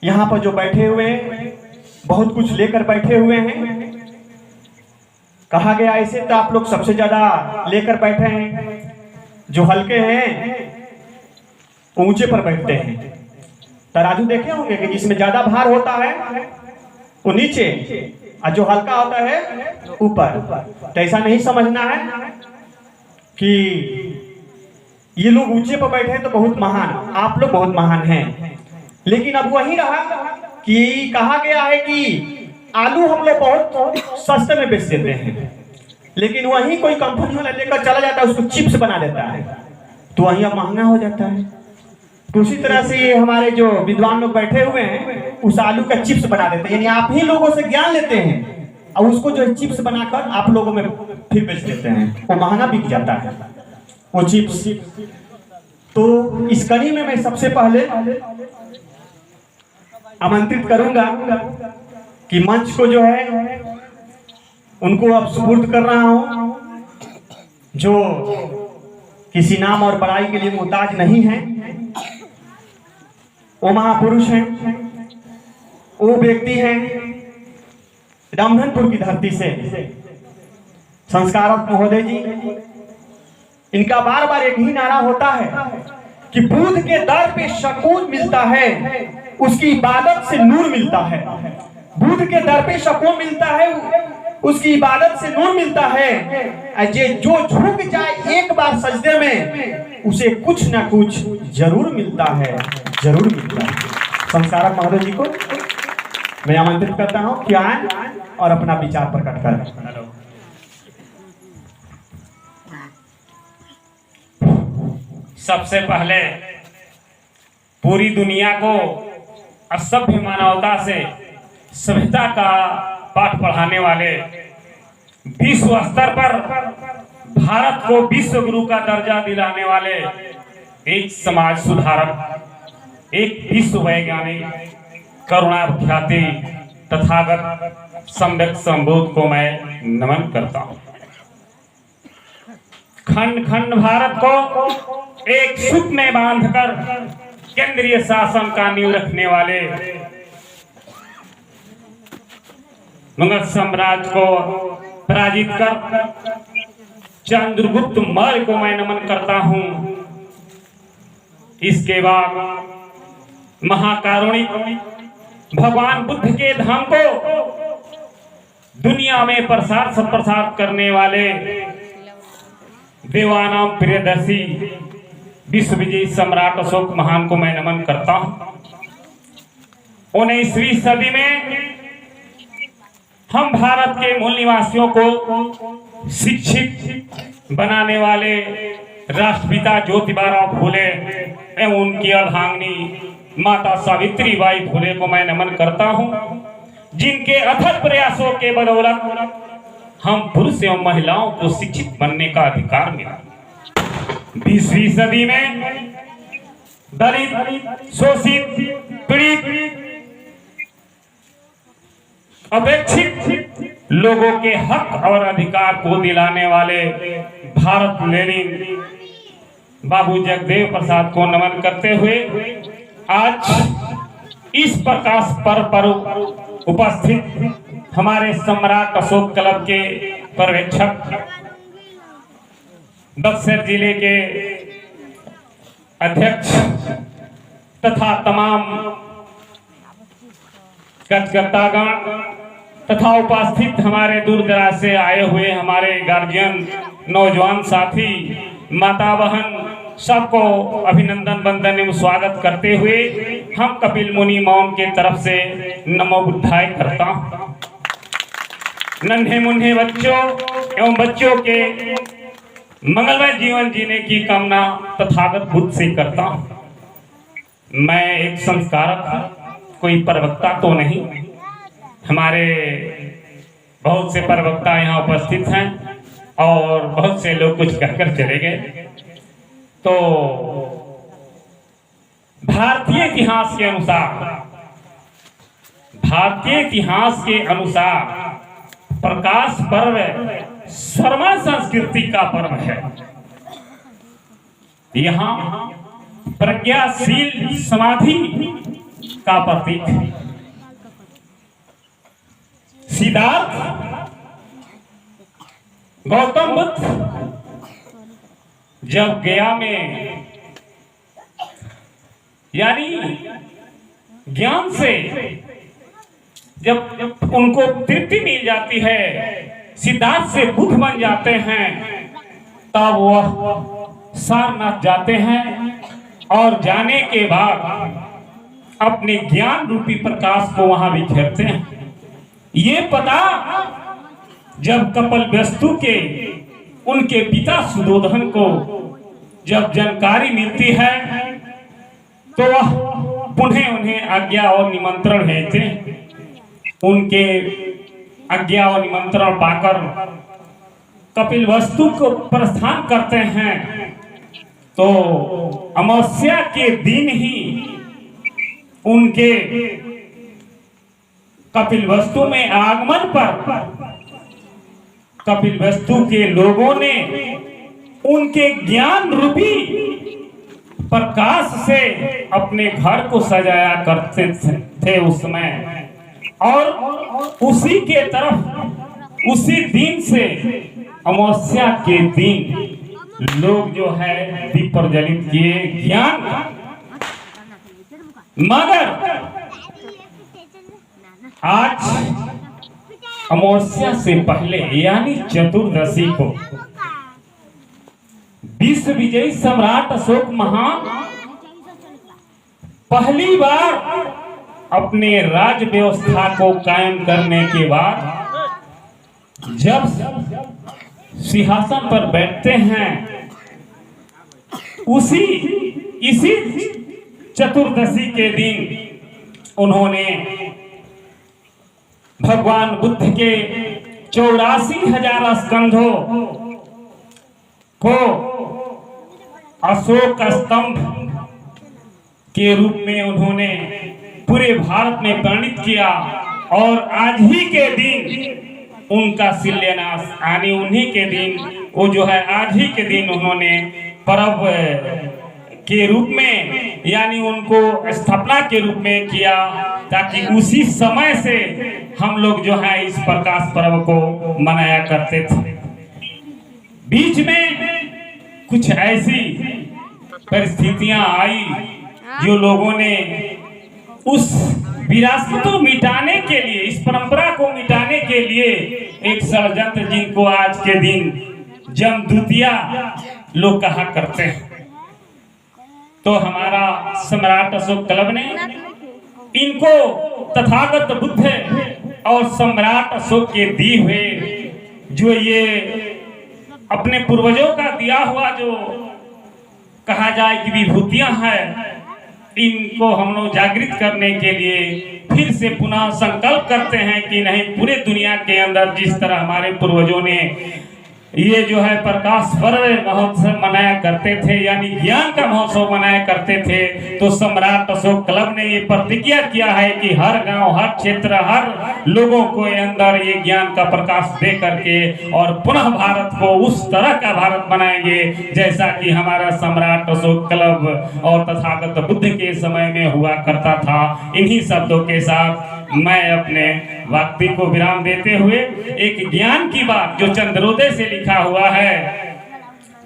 यहाँ पर जो बैठे हुए बहुत कुछ लेकर बैठे हुए हैं। कहा गया ऐसे तो आप लोग सबसे ज्यादा लेकर बैठे हैं, जो हल्के हैं ऊंचे पर बैठते हैं। तराजू देखे होंगे कि जिसमें ज्यादा भार होता है वो नीचे और जो हल्का होता है ऊपर। तो ऐसा नहीं समझना है कि ये लोग ऊंचे पर बैठे हैं तो बहुत महान, आप लोग बहुत महान हैं। लेकिन अब वही रहा कि कहा गया है कि आलू हम लोग बहुत सस्ते में बेच देते हैं, लेकिन वही कोई कंपनी वाला लेकर चला जाता है, उसको चिप्स बना देता है, तो वही अब महंगा हो जाता है। तो उसी तरह से ये हमारे जो विद्वान लोग बैठे हुए हैं उस आलू का चिप्स बना देते हैं, यानी आप ही लोगों से ज्ञान लेते हैं और उसको जो है चिप्स बनाकर आप लोगों में फिर बेच देते हैं, वो महंगा बिक जाता है वो चिप्स। तो इस कड़ी में मैं सबसे पहले आमंत्रित करूंगा कि मंच को जो है उनको अब सुपुर्द कर रहा हूं, जो किसी नाम और बड़ाई के लिए मुहताज नहीं है। वो महापुरुष हैं, वो व्यक्ति हैं रामधनपुर की धरती से संस्कारक महोदय जी। इनका बार बार एक ही नारा होता है कि बुद्ध के दर पे सकून मिलता है, उसकी इबादत से नूर मिलता है। बुद्ध के दर पे सकून मिलता है, उसकी इबादत से नूर मिलता है। जो झुक जाए एक बार सजदे में उसे कुछ ना कुछ जरूर मिलता है, जरूर मिलता है। संस्कारक महोदय जी को मैं आमंत्रित करता हूं कि आए और अपना विचार प्रकट करें। सबसे पहले पूरी दुनिया को असभ्य मानवता से सभ्यता का पाठ पढ़ाने वाले, विश्व स्तर पर भारत को विश्व गुरु का दर्जा दिलाने वाले एक समाज सुधारक, एक विश्व वैज्ञानिक, करुणाख्याति तथागत सम्यक संबोध को मैं नमन करता हूं। खंड खंड भारत को एक सूत्र में बांधकर केंद्रीय शासन का नींव रखने वाले मुगल साम्राज्य को पराजित कर चंद्रगुप्त मौर्य को मैं नमन करता हूं। इसके बाद महाकारुणिक भगवान बुद्ध के धाम को दुनिया में प्रसार सत्प्रसार करने वाले देवानाम प्रियदर्शी विश्व विजयी सम्राट अशोक महान को मैं नमन करता हूं। 19वीं सदी में हम भारत के मूल निवासियों को शिक्षित बनाने वाले राष्ट्रपिता ज्योतिबाराव फूले एवं उनकी अर्धांगिनी माता सावित्री बाई फूले को मैं नमन करता हूं, जिनके अथक प्रयासों के बदौलत हम पुरुष एवं महिलाओं को शिक्षित बनने का अधिकार मिला। 20वीं सदी में दलित, शोषित, पीड़ित, अपेक्षित लोगों के हक और अधिकार को दिलाने वाले भारत लेनिन बाबू जगदेव प्रसाद को नमन करते हुए आज इस प्रकाश पर्व पर उपस्थित हमारे सम्राट अशोक क्लब के पर्यवेक्षक, बक्सर जिले के अध्यक्ष तथा तमाम कार्यकर्तागण तथा उपस्थित हमारे दूर दराज से आए हुए हमारे गार्जियन, नौजवान साथी, माता बहन, सबको अभिनंदन वंदन एवं स्वागत करते हुए हम कपिल मुनि मौन के तरफ से नमो बुद्धाय करता हूं। नन्हे मुन्ने बच्चों एवं बच्चों के मंगलमय जीवन जीने की कामना तथागत बुद्ध से करता हूं। मैं एक संस्कारक, कोई प्रवक्ता तो नहीं। हमारे बहुत से प्रवक्ता यहाँ उपस्थित हैं और बहुत से लोग कुछ कहकर चले गए। तो भारतीय इतिहास के अनुसार प्रकाश पर्व शर्मा संस्कृति का पर्व है। यहाँ प्रज्ञाशील समाधि का प्रतीक है। सिद्धार्थ गौतम बुद्ध जब गया में यानी ज्ञान से जब उनको तृप्ति मिल जाती है, सिद्धार्थ से बुद्ध बन जाते हैं, तब वह सारनाथ जाते हैं और जाने के बाद अपने ज्ञान रूपी प्रकाश को वहां बिखेरते हैं। ये पता जब कपिलवस्तु के उनके पिता सुधोधन को जब जानकारी मिलती है तो वह पुनः उन्हें आज्ञा और निमंत्रण भेजते हैं। उनके आज्ञा और निमंत्रण पाकर कपिलवस्तु को प्रस्थान करते हैं। तो अमावस्या के दिन ही उनके कपिलवस्तु में आगमन पर कपिलवस्तु के लोगों ने उनके ज्ञान रूपी प्रकाश से अपने घर को सजाया करते थे उस समय, और उसी के तरफ उसी दिन से अमावस्या के दिन लोग जो है दीप प्रज्वलित किए ज्ञान। मगर आज अमावस्या से पहले यानी चतुर्दशी को विश्व विजयी सम्राट अशोक महान पहली बार अपने राज व्यवस्था को कायम करने के बाद जब सिंहासन पर बैठते हैं, इसी चतुर्दशी के दिन उन्होंने भगवान बुद्ध के 84,000 स्कंधों को अशोक स्तंभ के रूप में उन्होंने पूरे भारत में प्रणीत किया, और आज ही के दिन उनका शिलान्यास यानी उन्हीं के दिन वो जो है आज ही के दिन उन्होंने पर्व के रूप में यानी उनको स्थापना के रूप में किया, ताकि उसी समय से हम लोग जो है इस प्रकाश पर्व को मनाया करते थे। बीच में कुछ ऐसी परिस्थितियां आई जो लोगों ने उस विरासत को मिटाने के लिए, इस परंपरा को मिटाने के लिए एक षड्यंत्र, जिनको आज के दिन जमदूतिया लोग कहा करते हैं। तो हमारा सम्राट अशोक क्लब ने इनको तथागत बुद्ध और सम्राट अशोक के दिए हुए जो ये अपने पूर्वजों का दिया हुआ जो कहा जाए कि विभूतियां हैं, इनको हम लोग जागृत करने के लिए फिर से पुनः संकल्प करते हैं कि नहीं, पूरे दुनिया के अंदर जिस तरह हमारे पूर्वजों ने ये जो है प्रकाश पर्व महोत्सव मनाया करते थे यानी ज्ञान का महोत्सव मनाया करते थे, तो सम्राट अशोक क्लब ने ये प्रतिज्ञा किया है कि हर गांव, हर क्षेत्र, हर लोगों को अंदर ये ज्ञान का प्रकाश दे करके और पुनः भारत को उस तरह का भारत बनाएंगे जैसा कि हमारा सम्राट अशोक क्लब और तथागत बुद्ध के समय में हुआ करता था। इन्हीं शब्दों के साथ मैं अपने वाक्य को विराम देते हुए एक ज्ञान की बात जो चंद्रोदय से लिखा हुआ है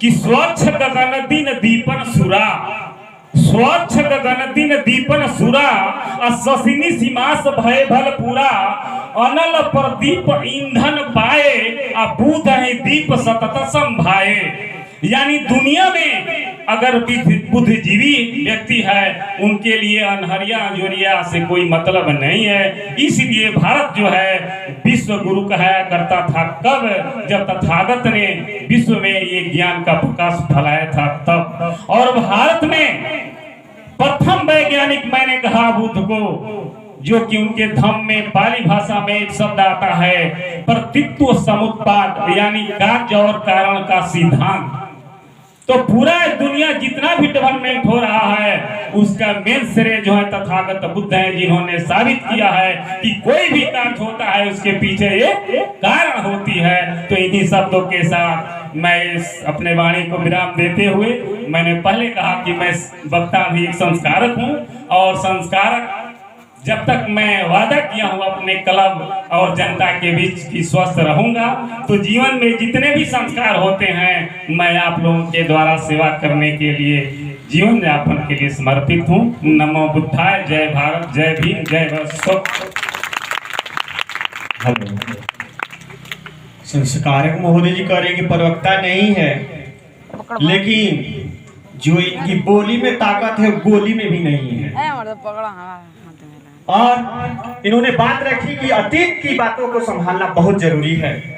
कि स्वच्छ गगन दिन दीपन सुरा, स्वच्छ गगन दिन दीपन सुरा, शशिनी सीमास भय भल पूरा, अनल प्रदीप ईंधन पाए, अबूध है दीप सतत संभाए। यानी दुनिया में अगर बुद्धिजीवी व्यक्ति है उनके लिए अनहरिया अंजोरिया से कोई मतलब नहीं है। इसलिए भारत जो है विश्व गुरु कहया करता था कब, जब तथागत ने विश्व में ये ज्ञान का प्रकाश फैलाया था तब। और भारत में प्रथम वैज्ञानिक मैंने कहा बुद्ध को, जो कि उनके धम्म में पाली भाषा में एक शब्द आता है प्रतित्व समुत्पाद यानी कार्य और कारण का सिद्धांत। तो पूरा दुनिया जितना भी डेवलपमेंट हो रहा है उसका मेन श्रेय जो है तथागत बुद्ध है, जिन्होंने साबित किया है कि कोई भी कार्य होता है उसके पीछे एक कारण होती है। तो इन्हीं शब्दों के साथ मैं इस अपने वाणी को विराम देते हुए, मैंने पहले कहा कि मैं वक्ता भी एक संस्कारक हूँ और संस्कारक जब तक मैं वादा किया हूँ अपने क्लब और जनता के बीच की स्वस्थ रहूंगा, तो जीवन में जितने भी संस्कार होते हैं मैं आप लोगों के द्वारा सेवा करने के लिए जीवन यापन के लिए समर्पित हूँ। नमो बुद्धाय, जय भारत, जय भीम, जय भारत। संस्कारक महोदय जी कह रहे कि प्रवक्ता नहीं है, लेकिन जो इनकी बोली में ताकत है गोली में भी नहीं है। और इन्होंने बात रखी कि अतीत की बातों को संभालना बहुत जरूरी है।